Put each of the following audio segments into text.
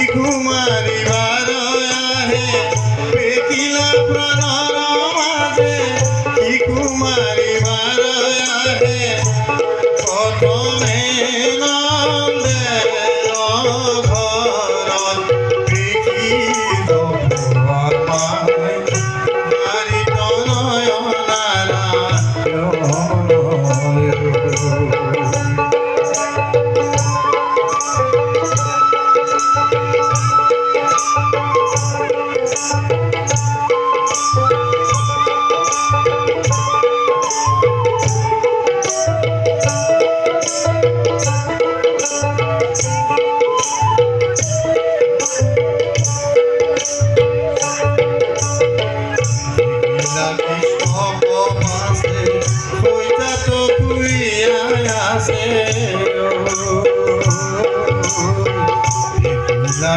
কুমারী বারয়াহে পেকিলা প্রাণর মাঝে কি কুমারী বারয়াহে প্রথমে নন্দের ঘর দেখি নারী তনয়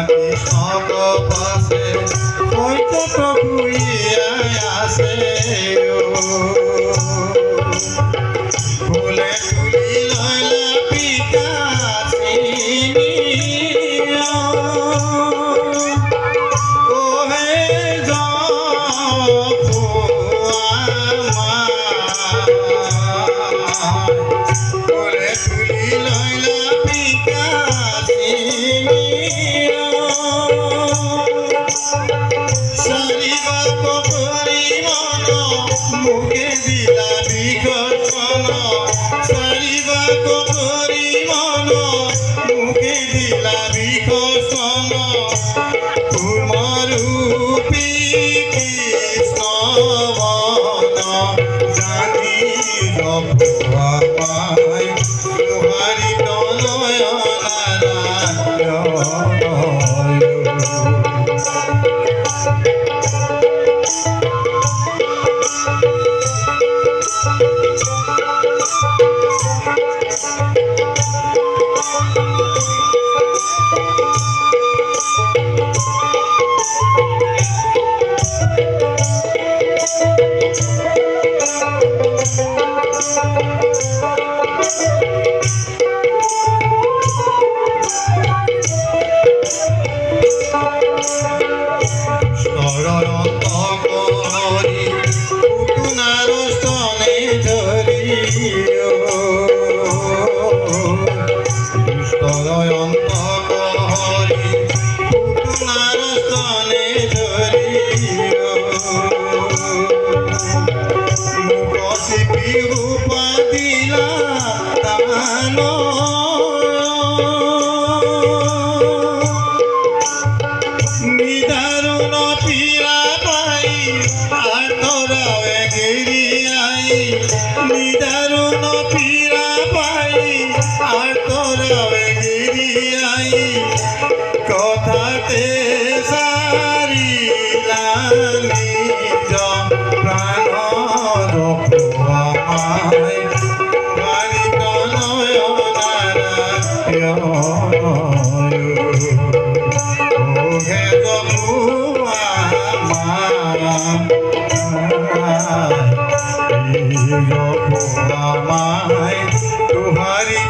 কৃষ্ণ পাশে কইতে প্রভুইয়া আসে ফুলে তুলি লয়লা পিতা ও হে ফুলে তুলি লয়লা পিতা মুখে দিলা বিকর্ষণ সারিবা করি মন মুখে দিলা বিকর্ষণ কুমরূপী কৃষ্ণ বন জানি জপাই মুহারি তনয় নিদারুণ পীড়া পাই আর তোরা গিরিয়াই কথাতে সারিলাম নিজ প্রাণ আমায় বাড়িত নয়নারায়ণ ওহে গবু আমায় তুহারি